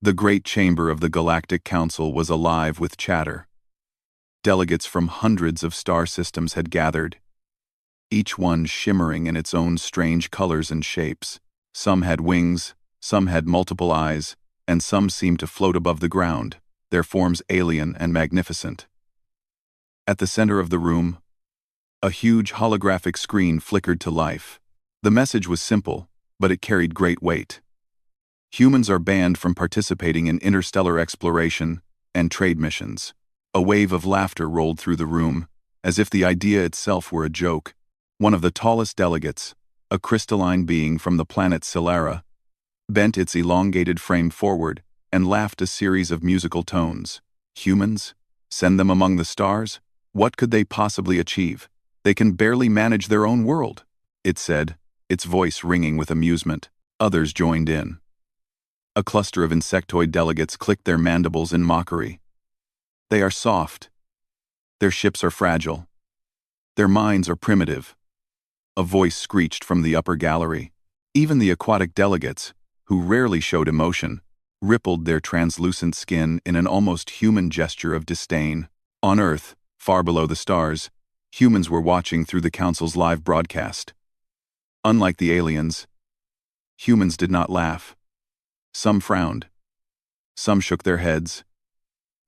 The great chamber of the Galactic Council was alive with chatter. Delegates from hundreds of star systems had gathered, each one shimmering in its own strange colors and shapes. Some had wings, some had multiple eyes, and some seemed to float above the ground, their forms alien and magnificent. At the center of the room, a huge holographic screen flickered to life. The message was simple, but it carried great weight. Humans are banned from participating in interstellar exploration and trade missions. A wave of laughter rolled through the room, as if the idea itself were a joke. One of the tallest delegates, a crystalline being from the planet Solara, bent its elongated frame forward and laughed a series of musical tones. Humans? Send them among the stars? What could they possibly achieve? They can barely manage their own world, it said, its voice ringing with amusement. Others joined in. A cluster of insectoid delegates clicked their mandibles in mockery. They are soft. Their ships are fragile. Their minds are primitive. A voice screeched from the upper gallery. Even the aquatic delegates, who rarely showed emotion, rippled their translucent skin in an almost human gesture of disdain. On Earth, far below the stars, humans were watching through the Council's live broadcast. Unlike the aliens, humans did not laugh. Some frowned. Some shook their heads.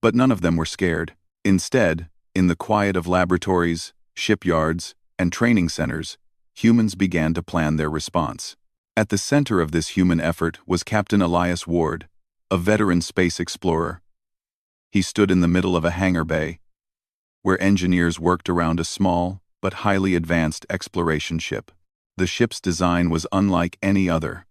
But none of them were scared. Instead, in the quiet of laboratories, shipyards, and training centers, humans began to plan their response. At the center of this human effort was Captain Elias Ward, a veteran space explorer. He stood in the middle of a hangar bay, where engineers worked around a small but highly advanced exploration ship. The ship's design was unlike any other.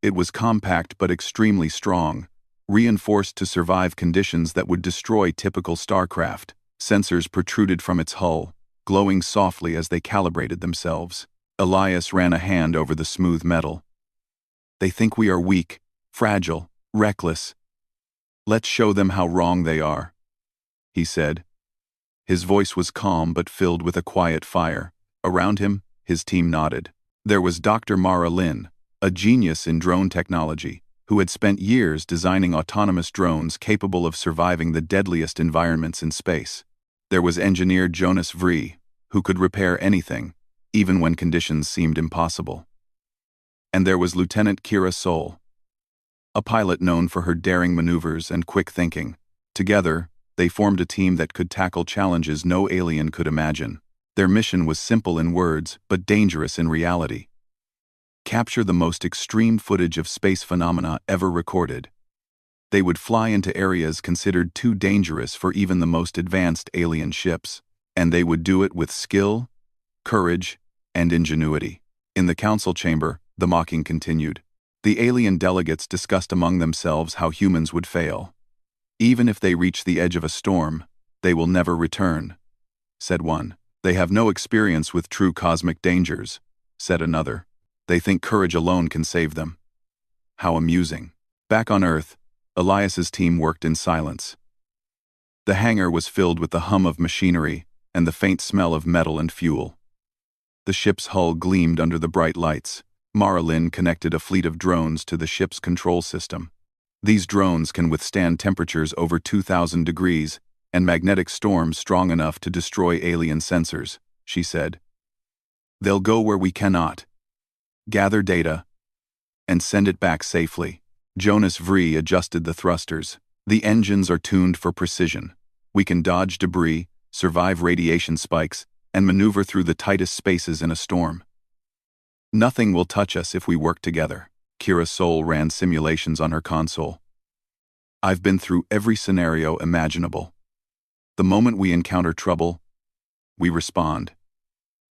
It was compact but extremely strong, reinforced to survive conditions that would destroy typical starcraft. Sensors protruded from its hull, glowing softly as they calibrated themselves. Elias ran a hand over the smooth metal. They think we are weak, fragile, reckless. Let's show them how wrong they are, he said. His voice was calm but filled with a quiet fire. Around him, his team nodded. There was Dr. Mara Lin, a genius in drone technology, who had spent years designing autonomous drones capable of surviving the deadliest environments in space. There was engineer Jonas Vrie, who could repair anything, even when conditions seemed impossible. And there was Lieutenant Kira Sol, a pilot known for her daring maneuvers and quick thinking. Together, they formed a team that could tackle challenges no alien could imagine. Their mission was simple in words, but dangerous in reality. Capture the most extreme footage of space phenomena ever recorded. They would fly into areas considered too dangerous for even the most advanced alien ships, and they would do it with skill, courage, and ingenuity. In the council chamber, the mocking continued. The alien delegates discussed among themselves how humans would fail. Even if they reach the edge of a storm, they will never return, said one. They have no experience with true cosmic dangers, said another. They think courage alone can save them. How amusing. Back on Earth, Elias's team worked in silence. The hangar was filled with the hum of machinery and the faint smell of metal and fuel. The ship's hull gleamed under the bright lights. Mara Lin connected a fleet of drones to the ship's control system. These drones can withstand temperatures over 2,000 degrees and magnetic storms strong enough to destroy alien sensors, she said. They'll go where we cannot. Gather data and send it back safely. Jonas Vrie adjusted the thrusters. The engines are tuned for precision. We can dodge debris, survive radiation spikes, and maneuver through the tightest spaces in a storm. Nothing will touch us if we work together. Kira Sol ran simulations on her console. I've been through every scenario imaginable. The moment we encounter trouble, we respond.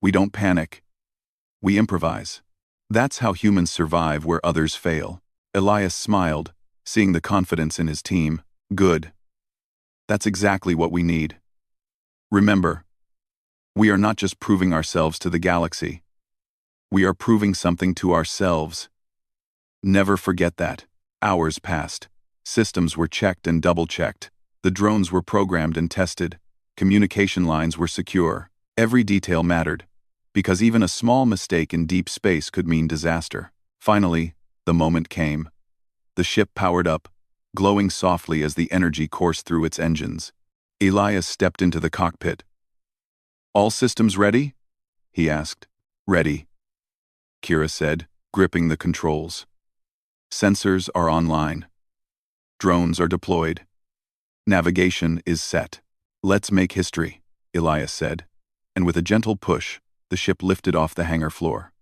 We don't panic. We improvise. That's how humans survive where others fail. Elias smiled, seeing the confidence in his team. Good. That's exactly what we need. Remember, we are not just proving ourselves to the galaxy. We are proving something to ourselves. Never forget that. Hours passed. Systems were checked and double-checked. The drones were programmed and tested. Communication lines were secure. Every detail mattered, because even a small mistake in deep space could mean disaster. Finally, the moment came. The ship powered up, glowing softly as the energy coursed through its engines. Elias stepped into the cockpit. "All systems ready?" he asked. "Ready," Kira said, gripping the controls. "Sensors are online. Drones are deployed. Navigation is set. Let's make history," Elias said, and with a gentle push, the ship lifted off the hangar floor.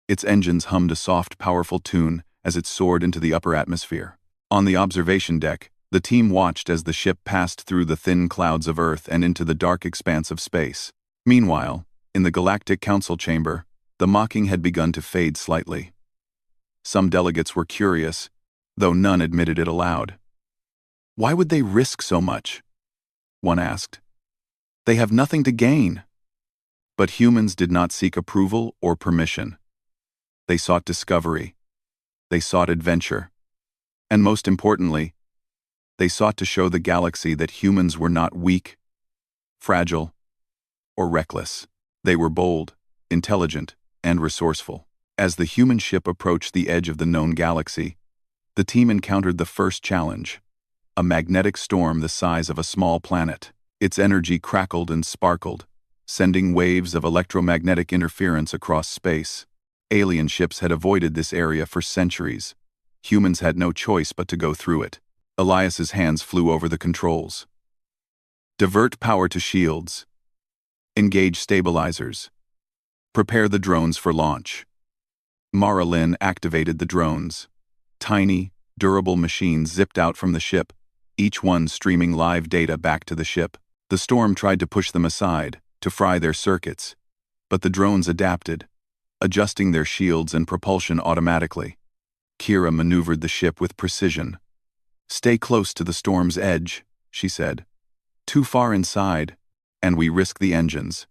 Its engines hummed a soft, powerful tune as it soared into the upper atmosphere. On the observation deck, the team watched as the ship passed through the thin clouds of Earth and into the dark expanse of space. Meanwhile, in the Galactic Council chamber, the mocking had begun to fade slightly. Some delegates were curious, though none admitted it aloud. "Why would they risk so much?" one asked. "They have nothing to gain." But humans did not seek approval or permission. They sought discovery. They sought adventure. And most importantly, they sought to show the galaxy that humans were not weak, fragile, or reckless. They were bold, intelligent, and resourceful. As the human ship approached the edge of the known galaxy, the team encountered the first challenge, a magnetic storm the size of a small planet. Its energy crackled and sparkled, sending waves of electromagnetic interference across space. Alien ships had avoided this area for centuries. Humans had no choice but to go through it. Elias's hands flew over the controls. "Divert power to shields. Engage stabilizers. Prepare the drones for launch." Mara Lynn activated the drones. Tiny, durable machines zipped out from the ship, each one streaming live data back to the ship. The storm tried to push them aside, to fry their circuits, but the drones adapted, adjusting their shields and propulsion automatically. Kira maneuvered the ship with precision. "Stay close to the storm's edge," she said. "Too far inside, and we risk the engines.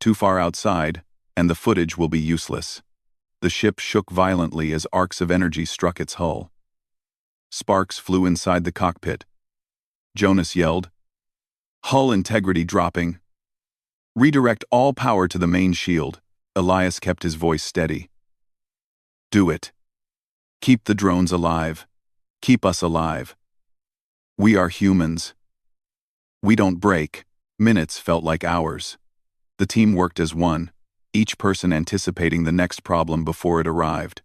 Too far outside, and the footage will be useless." The ship shook violently as arcs of energy struck its hull. Sparks flew inside the cockpit. Jonas yelled, "Hull integrity dropping. Redirect all power to the main shield." Elias kept his voice steady. "Do it. Keep the drones alive. Keep us alive. We are humans. We don't break." Minutes felt like hours. The team worked as one, each person anticipating the next problem before it arrived.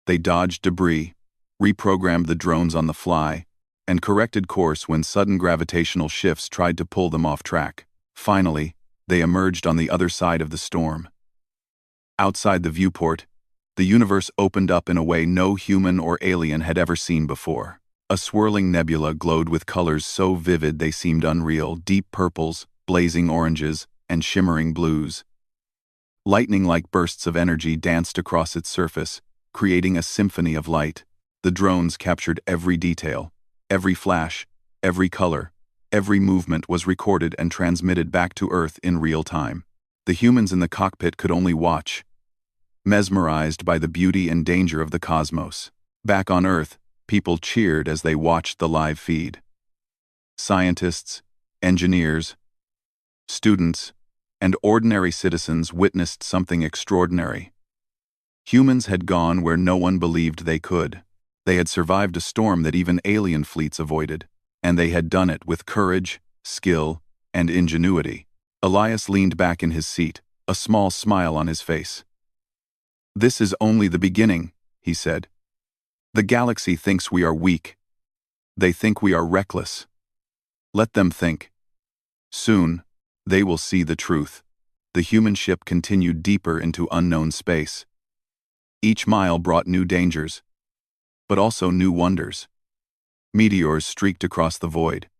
They dodged debris, reprogrammed the drones on the fly, and corrected course when sudden gravitational shifts tried to pull them off track. Finally, they emerged on the other side of the storm. Outside the viewport, the universe opened up in a way no human or alien had ever seen before. A swirling nebula glowed with colors so vivid they seemed unreal: deep purples, blazing oranges, and shimmering blues. Lightning-like bursts of energy danced across its surface, creating a symphony of light. The drones captured every detail, every flash, every color. Every movement was recorded and transmitted back to Earth in real time. The humans in the cockpit could only watch, mesmerized by the beauty and danger of the cosmos. Back on Earth, people cheered as they watched the live feed. Scientists, engineers, students, and ordinary citizens witnessed something extraordinary. Humans had gone where no one believed they could. They had survived a storm that even alien fleets avoided, and they had done it with courage, skill, and ingenuity. Elias leaned back in his seat, a small smile on his face. "This is only the beginning," he said. "The galaxy thinks we are weak. They think we are reckless. Let them think. Soon, they will see the truth." The human ship continued deeper into unknown space. Each mile brought new dangers, but also new wonders. Meteors streaked across the void.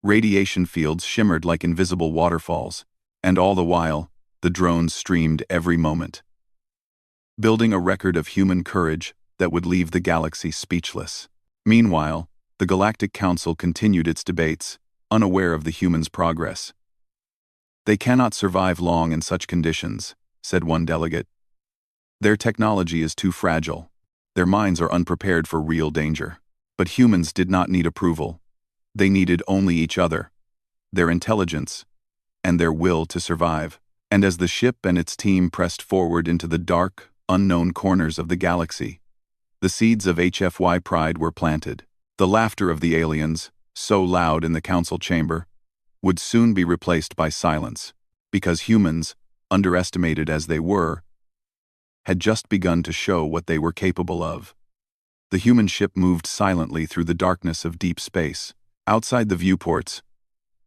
Radiation fields shimmered like invisible waterfalls, and all the while, the drones streamed every moment, building a record of human courage that would leave the galaxy speechless. Meanwhile, the Galactic Council continued its debates, unaware of the humans' progress. "They cannot survive long in such conditions," said one delegate. "Their technology is too fragile. Their minds are unprepared for real danger." But humans did not need approval. They needed only each other, their intelligence, and their will to survive. And as the ship and its team pressed forward into the dark, unknown corners of the galaxy, The seeds of HFY pride were planted. The laughter of the aliens, so loud in the council chamber, would soon be replaced by silence, because humans, underestimated as they were, had just begun to show what they were capable of. The human ship moved silently through the darkness of deep space. Outside the viewports,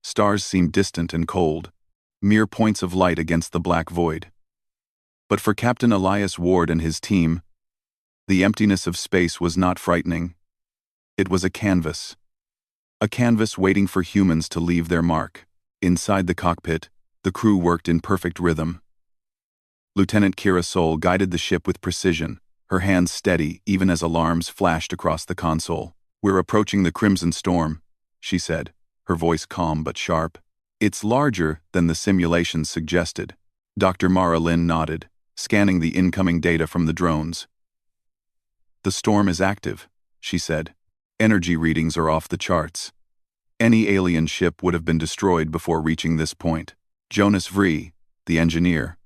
stars seemed distant and cold, mere points of light against the black void. But for Captain Elias Ward and his team, the emptiness of space was not frightening. It was a canvas waiting for humans to leave their mark. Inside the cockpit, the crew worked in perfect rhythm. Lieutenant Kira Sol guided the ship with precision, her hands steady even as alarms flashed across the console. "We're approaching the Crimson Storm," she said, her voice calm but sharp. "It's larger than the simulations suggested." Dr. Mara Lin nodded, scanning the incoming data from the drones. "The storm is active," she said. "Energy readings are off the charts. Any alien ship would have been destroyed before reaching this point." Jonas Vrie, the engineer,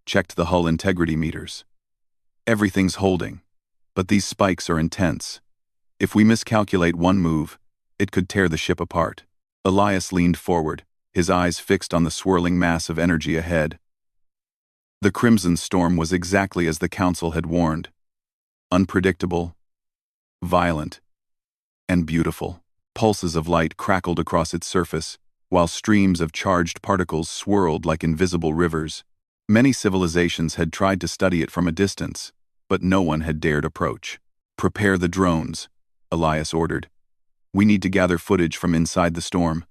checked the hull integrity meters. "Everything's holding, but these spikes are intense. If we miscalculate one move, it could tear the ship apart." Elias leaned forward, his eyes fixed on the swirling mass of energy ahead. The Crimson Storm was exactly as the Council had warned. Unpredictable, violent, and beautiful. Pulses of light crackled across its surface, while streams of charged particles swirled like invisible rivers. Many civilizations had tried to study it from a distance, but no one had dared approach. "Prepare the drones," Elias ordered. "We need to gather footage from inside the storm.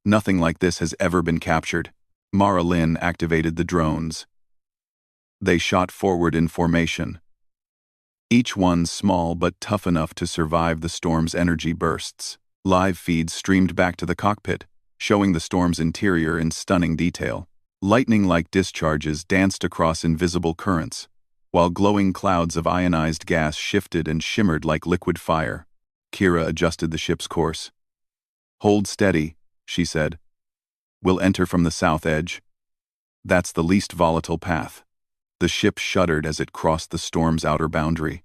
Nothing like this has ever been captured." Mara Lin activated the drones. They shot forward in formation, each one small but tough enough to survive the storm's energy bursts. Live feeds streamed back to the cockpit, showing the storm's interior in stunning detail. Lightning-like discharges danced across invisible currents, while glowing clouds of ionized gas shifted and shimmered like liquid fire. Kira adjusted the ship's course. "Hold steady," she said. "We'll enter from the south edge. That's the least volatile path." The ship shuddered as it crossed the storm's outer boundary.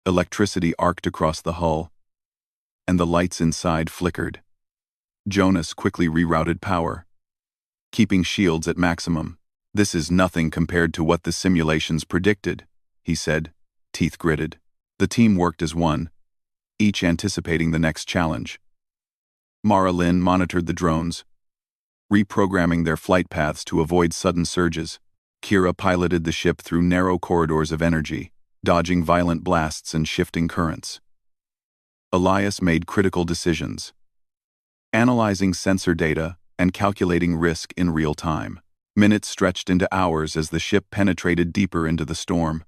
Electricity arced across the hull, and the lights inside flickered. Jonas quickly rerouted power, keeping shields at maximum. "This is nothing compared to what the simulations predicted," he said, teeth gritted. The team worked as one, each anticipating the next challenge. Mara Lin monitored the drones, reprogramming their flight paths to avoid sudden surges. Kira piloted the ship through narrow corridors of energy, dodging violent blasts and shifting currents. Elias made critical decisions, analyzing sensor data and calculating risk in real time. Minutes stretched into hours as the ship penetrated deeper into the storm.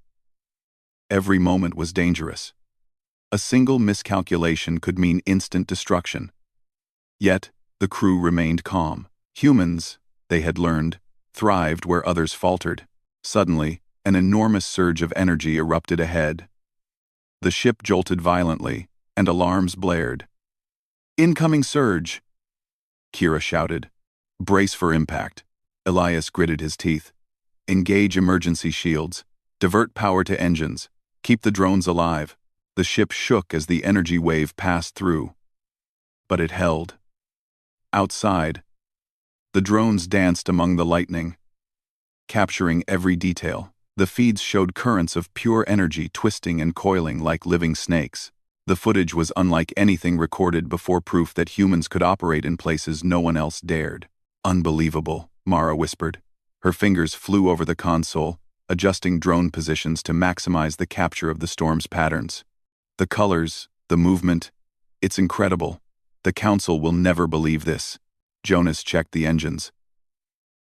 Every moment was dangerous. A single miscalculation could mean instant destruction. Yet, the crew remained calm. Humans, they had learned, thrived where others faltered. Suddenly, an enormous surge of energy erupted ahead. The ship jolted violently, and alarms blared. "Incoming surge!" Kira shouted. "Brace for impact." Elias gritted his teeth. "Engage emergency shields. Divert power to engines. Keep the drones alive." The ship shook as the energy wave passed through. But it held. Outside, the drones danced among the lightning, capturing every detail. The feeds showed currents of pure energy twisting and coiling like living snakes. The footage was unlike anything recorded before, proof that humans could operate in places no one else dared. "Unbelievable," Mara whispered. Her fingers flew over the console, adjusting drone positions to maximize the capture of the storm's patterns. "The colors, the movement, it's incredible. The Council will never believe this." Jonas checked the engines.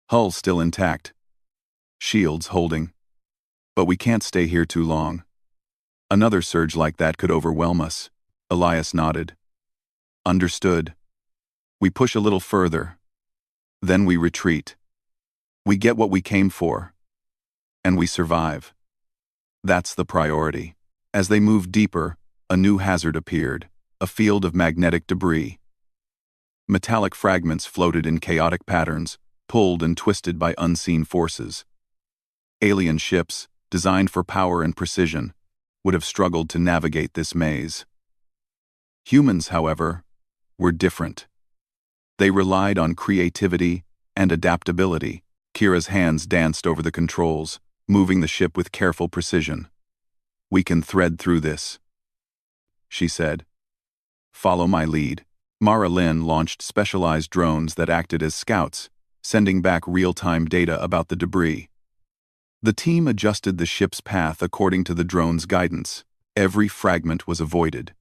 "Hull still intact. Shields holding. But we can't stay here too long. Another surge like that could overwhelm us." Elias nodded. "Understood. We push a little further. Then we retreat. We get what we came for. And we survive. That's the priority." As they moved deeper, a new hazard appeared, a field of magnetic debris. Metallic fragments floated in chaotic patterns, pulled and twisted by unseen forces. Alien ships, designed for power and precision, would have struggled to navigate this maze. Humans, however, were different. They relied on creativity and adaptability. Kira's hands danced over the controls, moving the ship with careful precision. "We can thread through this," she said. "Follow my lead." Mara Lin launched specialized drones that acted as scouts, sending back real-time data about the debris. The team adjusted the ship's path according to the drone's guidance. Every fragment was avoided,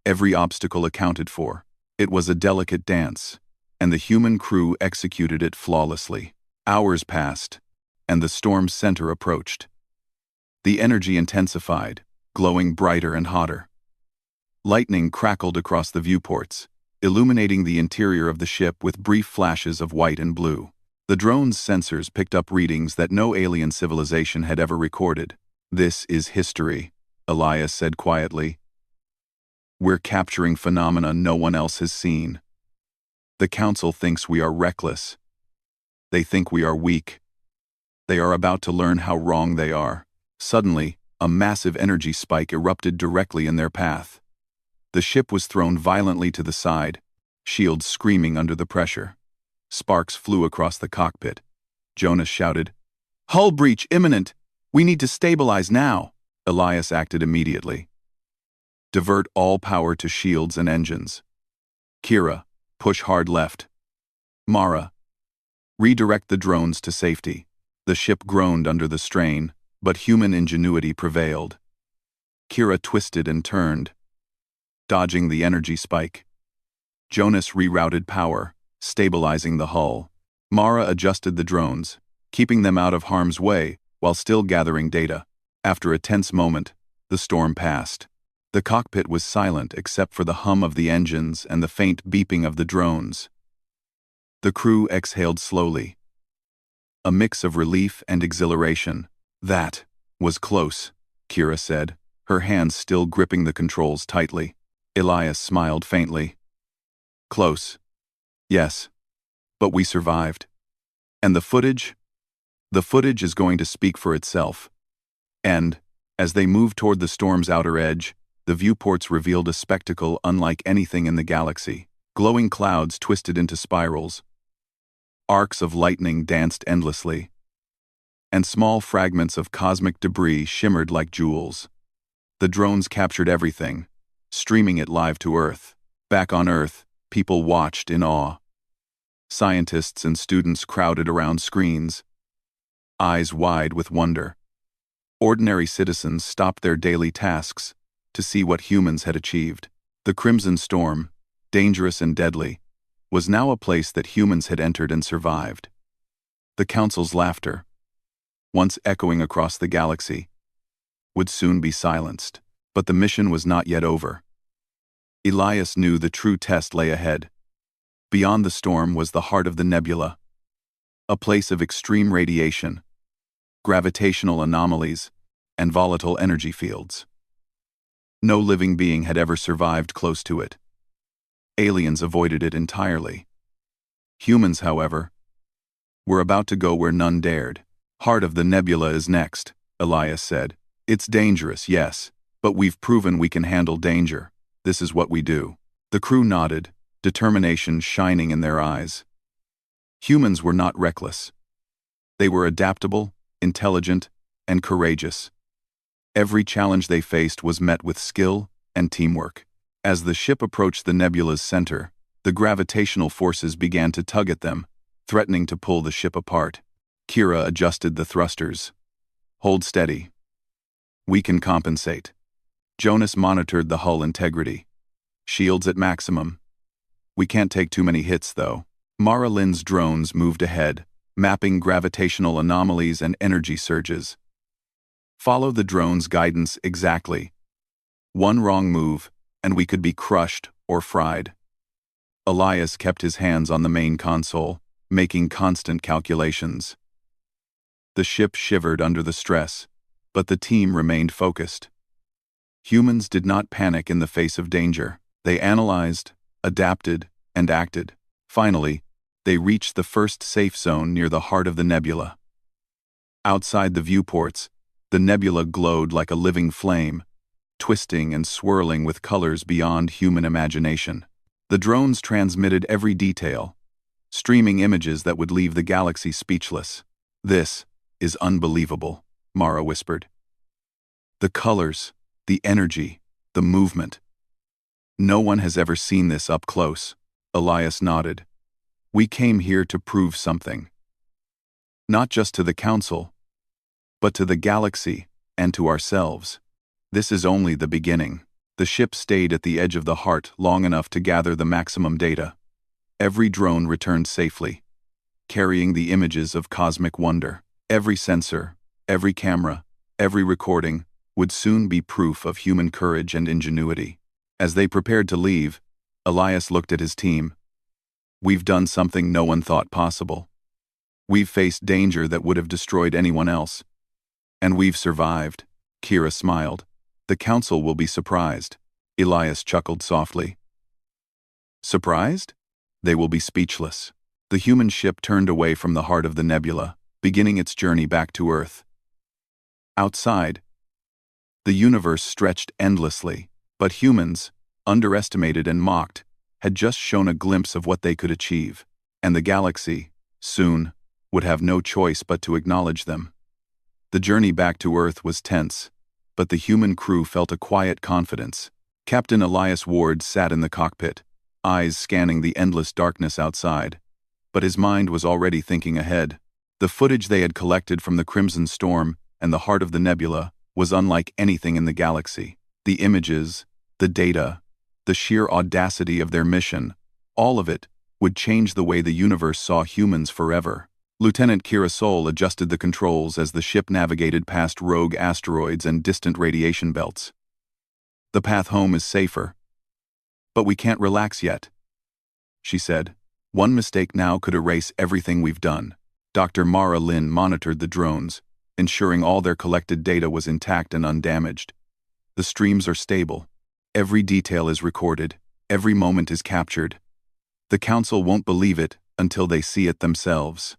every obstacle accounted for. It was a delicate dance, and the human crew executed it flawlessly. Hours passed, and the storm's center approached. The energy intensified, glowing brighter and hotter. Lightning crackled across the viewports, illuminating the interior of the ship with brief flashes of white and blue. The drone's sensors picked up readings that no alien civilization had ever recorded. "This is history," Elias said quietly. "We're capturing phenomena no one else has seen. The Council thinks we are reckless. They think we are weak. They are about to learn how wrong they are." Suddenly, a massive energy spike erupted directly in their path. The ship was thrown violently to the side, shields screaming under the pressure. Sparks flew across the cockpit. Jonas shouted, "Hull breach imminent! We need to stabilize now!" Elias acted immediately. "Divert all power to shields and engines. Kira, push hard left. Mara, redirect the drones to safety." The ship groaned under the strain, but human ingenuity prevailed. Kira twisted and turned, dodging the energy spike. Jonas rerouted power, stabilizing the hull. Mara adjusted the drones, keeping them out of harm's way while still gathering data. After a tense moment, the storm passed. The cockpit was silent except for the hum of the engines and the faint beeping of the drones. The crew exhaled slowly, a mix of relief and exhilaration. "That was close," Kira said, her hands still gripping the controls tightly. Elias smiled faintly. "Close. Yes. But we survived. And the footage? The footage is going to speak for itself." And, as they moved toward the storm's outer edge, the viewports revealed a spectacle unlike anything in the galaxy. Glowing clouds twisted into spirals. Arcs of lightning danced endlessly. And small fragments of cosmic debris shimmered like jewels. The drones captured everything, streaming it live to Earth. Back on Earth, people watched in awe. Scientists and students crowded around screens, eyes wide with wonder. Ordinary citizens stopped their daily tasks to see what humans had achieved. The Crimson Storm, dangerous and deadly, was now a place that humans had entered and survived. The Council's laughter, once echoing across the galaxy, would soon be silenced. But the mission was not yet over. Elias knew the true test lay ahead. Beyond the storm was the heart of the nebula, a place of extreme radiation, gravitational anomalies, and volatile energy fields. No living being had ever survived close to it. Aliens avoided it entirely. Humans, however, were about to go where none dared. "Heart of the nebula is next," Elias said. "It's dangerous, yes, but we've proven we can handle danger. This is what we do." The crew nodded, determination shining in their eyes. Humans were not reckless. They were adaptable, intelligent, and courageous. Every challenge they faced was met with skill and teamwork. As the ship approached the nebula's center, the gravitational forces began to tug at them, threatening to pull the ship apart. Kira adjusted the thrusters. "Hold steady. We can compensate." Jonas monitored the hull integrity. "Shields at maximum. We can't take too many hits, though." Mara Lin's drones moved ahead, mapping gravitational anomalies and energy surges. "Follow the drone's guidance exactly. One wrong move, and we could be crushed or fried." Elias kept his hands on the main console, making constant calculations. The ship shivered under the stress, but the team remained focused. Humans did not panic in the face of danger. They analyzed, adapted, and acted. Finally, they reached the first safe zone near the heart of the nebula. Outside the viewports, the nebula glowed like a living flame, twisting and swirling with colors beyond human imagination. The drones transmitted every detail, streaming images that would leave the galaxy speechless. "This is unbelievable," Mara whispered. "The colors, the energy, the movement. No one has ever seen this up close." Elias nodded. "We came here to prove something. Not just to the Council, but to the galaxy and to ourselves. This is only the beginning." The ship stayed at the edge of the heart long enough to gather the maximum data. Every drone returned safely, carrying the images of cosmic wonder. Every sensor, every camera, every recording would soon be proof of human courage and ingenuity. As they prepared to leave, Elias looked at his team. "We've done something no one thought possible. We've faced danger that would have destroyed anyone else. And we've survived." Kira smiled. "The Council will be surprised." Elias chuckled softly. "Surprised? They will be speechless." The human ship turned away from the heart of the nebula, beginning its journey back to Earth. Outside, the universe stretched endlessly, but humans, underestimated and mocked, had just shown a glimpse of what they could achieve, and the galaxy, soon, would have no choice but to acknowledge them. The journey back to Earth was tense, but the human crew felt a quiet confidence. Captain Elias Ward sat in the cockpit, eyes scanning the endless darkness outside, but his mind was already thinking ahead. The footage they had collected from the Crimson Storm and the heart of the nebula was unlike anything in the galaxy. The images, the data, the sheer audacity of their mission, all of it would change the way the universe saw humans forever. Lieutenant Kira Sol adjusted the controls as the ship navigated past rogue asteroids and distant radiation belts. "The path home is safer. But we can't relax yet," she said. "One mistake now could erase everything we've done." Dr. Mara Lin monitored the drones, ensuring all their collected data was intact and undamaged. "The streams are stable. Every detail is recorded. Every moment is captured. The Council won't believe it until they see it themselves."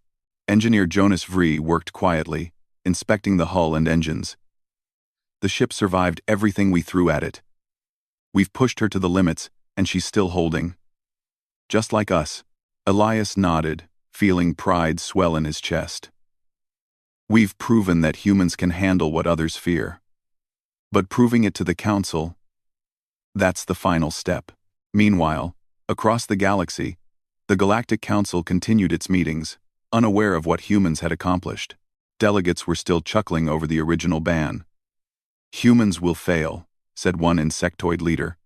Engineer Jonas Vrie worked quietly, inspecting the hull and engines. "The ship survived everything we threw at it. We've pushed her to the limits, and she's still holding. Just like us." Elias nodded, feeling pride swell in his chest. "We've proven that humans can handle what others fear. But proving it to the Council, that's the final step." Meanwhile, across the galaxy, the Galactic Council continued its meetings, unaware of what humans had accomplished. Delegates were still chuckling over the original ban. "Humans will fail," said one insectoid leader,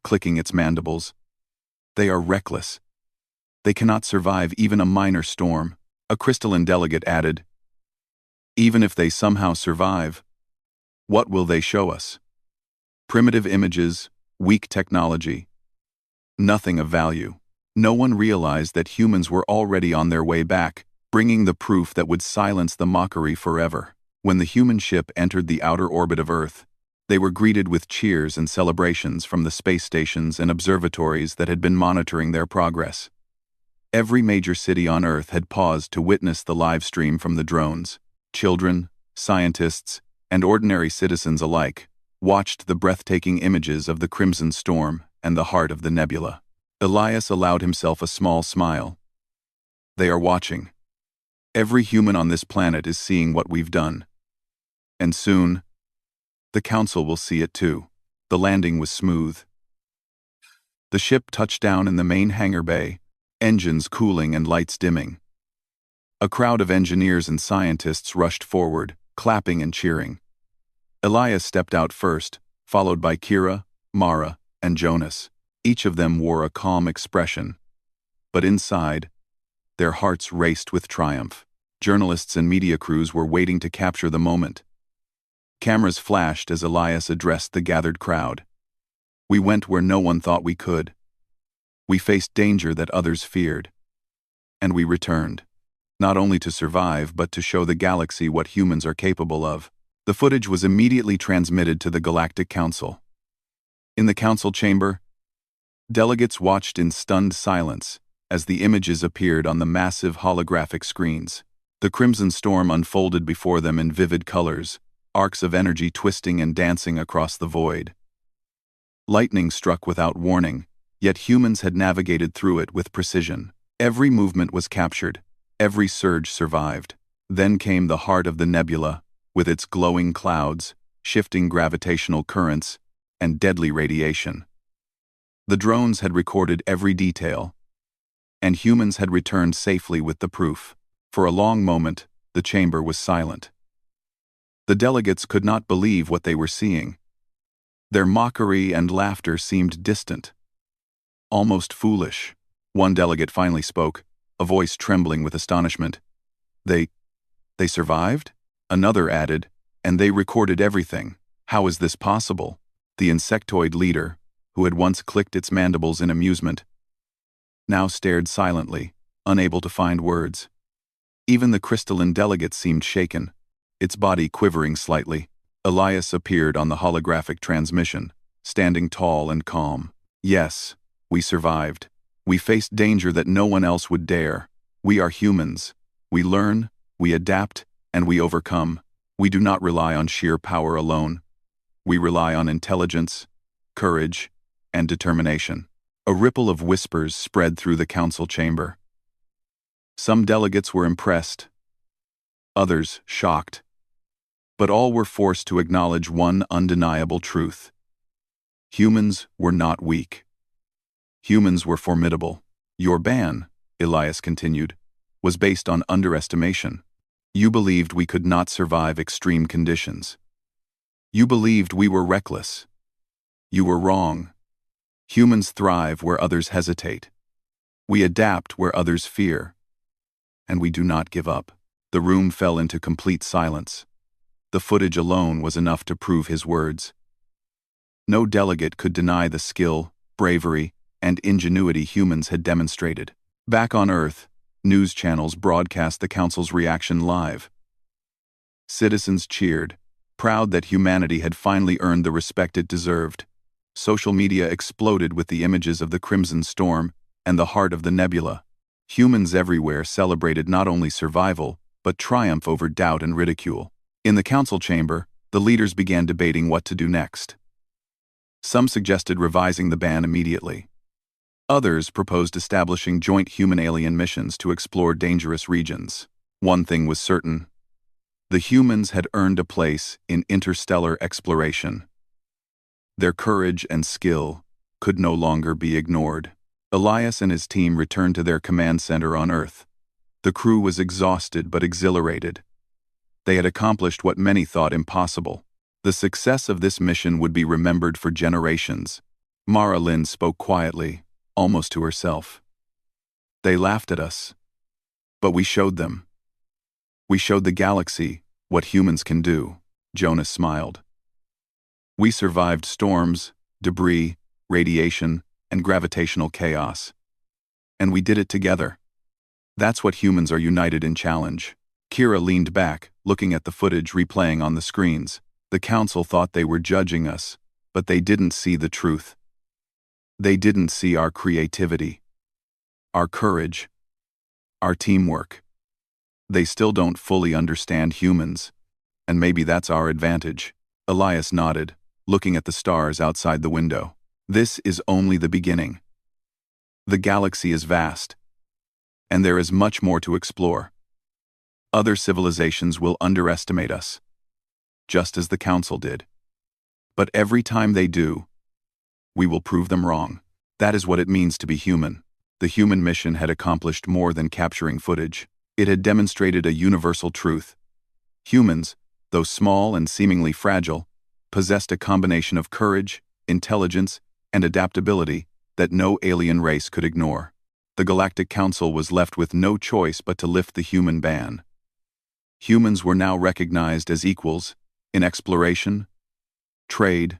clicking its mandibles. "They are reckless. They cannot survive even a minor storm." A crystalline delegate added, "Even if they somehow survive, what will they show us? Primitive images, weak technology. Nothing of value." No one realized that humans were already on their way back, bringing the proof that would silence the mockery forever. When the human ship entered the outer orbit of Earth, they were greeted with cheers and celebrations from the space stations and observatories that had been monitoring their progress. Every major city on Earth had paused to witness the live stream from the drones. Children, scientists, and ordinary citizens alike watched the breathtaking images of the Crimson Storm and the heart of the nebula. Elias allowed himself a small smile. "They are watching. Every human on this planet is seeing what we've done. And soon, the Council will see it too." The landing was smooth. The ship touched down in the main hangar bay, engines cooling and lights dimming. A crowd of engineers and scientists rushed forward, clapping and cheering. Elias stepped out first, followed by Kira, Mara, and Jonas. Each of them wore a calm expression, but inside, their hearts raced with triumph. Journalists and media crews were waiting to capture the moment. Cameras flashed as Elias addressed the gathered crowd. "We went where no one thought we could. We faced danger that others feared. And we returned, not only to survive but to show the galaxy what humans are capable of." The footage was immediately transmitted to the Galactic Council. In the council chamber, delegates watched in stunned silence as the images appeared on the massive holographic screens. The Crimson Storm unfolded before them in vivid colors, arcs of energy twisting and dancing across the void. Lightning struck without warning, yet humans had navigated through it with precision. Every movement was captured, every surge survived. Then came the heart of the nebula, with its glowing clouds, shifting gravitational currents, and deadly radiation. The drones had recorded every detail, and humans had returned safely with the proof. For a long moment, the chamber was silent. The delegates could not believe what they were seeing. Their mockery and laughter seemed distant, almost foolish. One delegate finally spoke, a voice trembling with astonishment. They survived? Another added, and they recorded everything. How is this possible? The insectoid leader, who had once clicked its mandibles in amusement, now stared silently, unable to find words. Even the crystalline delegate seemed shaken, its body quivering slightly. Elias appeared on the holographic transmission, standing tall and calm. Yes, we survived. We faced danger that no one else would dare. We are humans. We learn, we adapt, and we overcome. We do not rely on sheer power alone. We rely on intelligence, courage, and determination. A ripple of whispers spread through the council chamber. Some delegates were impressed, others shocked, but all were forced to acknowledge one undeniable truth. Humans were not weak. Humans were formidable. Your ban, Elias continued, was based on underestimation. You believed we could not survive extreme conditions. You believed we were reckless. You were wrong. Humans thrive where others hesitate. We adapt where others fear. And we do not give up. The room fell into complete silence. The footage alone was enough to prove his words. No delegate could deny the skill, bravery, and ingenuity humans had demonstrated. Back on Earth, news channels broadcast the council's reaction live. Citizens cheered, proud that humanity had finally earned the respect it deserved. Social media exploded with the images of the Crimson Storm and the heart of the nebula. Humans everywhere celebrated not only survival, but triumph over doubt and ridicule. In the council chamber, the leaders began debating what to do next. Some suggested revising the ban immediately. Others proposed establishing joint human-alien missions to explore dangerous regions. One thing was certain: the humans had earned a place in interstellar exploration. Their courage and skill could no longer be ignored. Elias and his team returned to their command center on Earth. The crew was exhausted but exhilarated. They had accomplished what many thought impossible. The success of this mission would be remembered for generations. Mara Lynn spoke quietly, almost to herself. They laughed at us, but we showed them. We showed the galaxy what humans can do. Jonas smiled. We survived storms, debris, radiation, and gravitational chaos. And we did it together. That's what humans are united in challenge. Kira leaned back, looking at the footage replaying on the screens. The council thought they were judging us, but they didn't see the truth. They didn't see our creativity, our courage, our teamwork. They still don't fully understand humans, and maybe that's our advantage. Elias nodded, looking at the stars outside the window. This is only the beginning. The galaxy is vast, and there is much more to explore. Other civilizations will underestimate us, just as the Council did. But every time they do, we will prove them wrong. That is what it means to be human. The human mission had accomplished more than capturing footage. It had demonstrated a universal truth. Humans, though small and seemingly fragile, possessed a combination of courage, intelligence, and adaptability that no alien race could ignore. The Galactic Council was left with no choice but to lift the human ban. Humans were now recognized as equals in exploration, trade,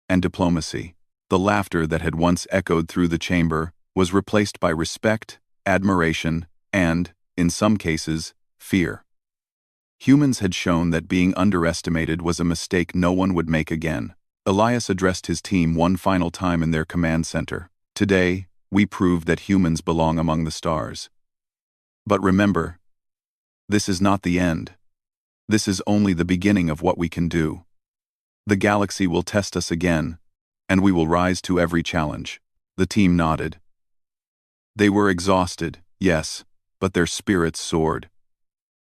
and diplomacy. The laughter that had once echoed through the chamber was replaced by respect, admiration, and, in some cases, fear. Humans had shown that being underestimated was a mistake no one would make again. Elias addressed his team one final time in their command center. Today, we proved that humans belong among the stars. But remember, this is not the end. This is only the beginning of what we can do. The galaxy will test us again, and we will rise to every challenge." The team nodded. They were exhausted, yes, but their spirits soared.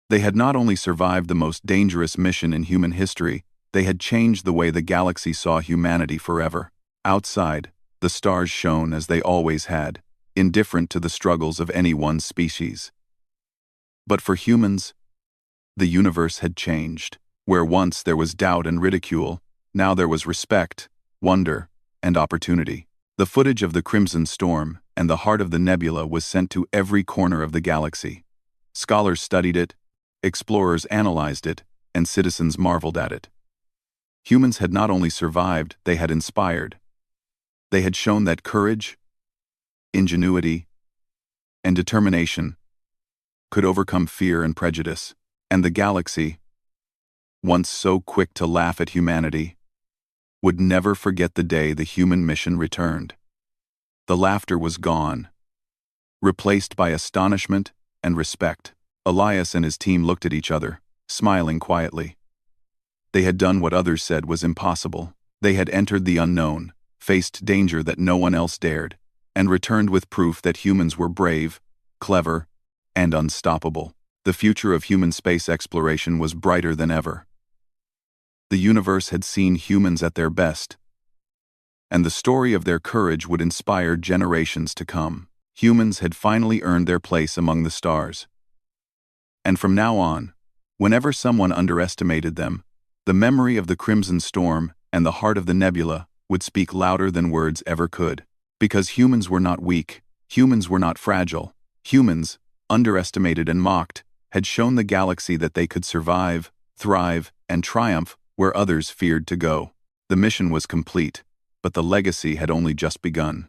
They had not only survived the most dangerous mission in human history, they had changed the way the galaxy saw humanity forever. Outside, the stars shone as they always had, indifferent to the struggles of any one species. But for humans, the universe had changed. Where once there was doubt and ridicule, now there was respect, wonder, and opportunity. The footage of the Crimson Storm and the heart of the nebula was sent to every corner of the galaxy. Scholars studied it, explorers analyzed it, and citizens marveled at it. Humans had not only survived, they had inspired. They had shown that courage, ingenuity, and determination could overcome fear and prejudice, and the galaxy, once so quick to laugh at humanity, would never forget the day the human mission returned. The laughter was gone, replaced by astonishment and respect. Elias and his team looked at each other, smiling quietly. They had done what others said was impossible. They had entered the unknown, faced danger that no one else dared, and returned with proof that humans were brave, clever, and unstoppable. The future of human space exploration was brighter than ever. The universe had seen humans at their best, and the story of their courage would inspire generations to come. Humans had finally earned their place among the stars. And from now on, whenever someone underestimated them, the memory of the Crimson Storm and the heart of the nebula would speak louder than words ever could. Because humans were not weak, humans were not fragile, humans, underestimated and mocked, had shown the galaxy that they could survive, thrive, and triumph where others feared to go. The mission was complete, but the legacy had only just begun.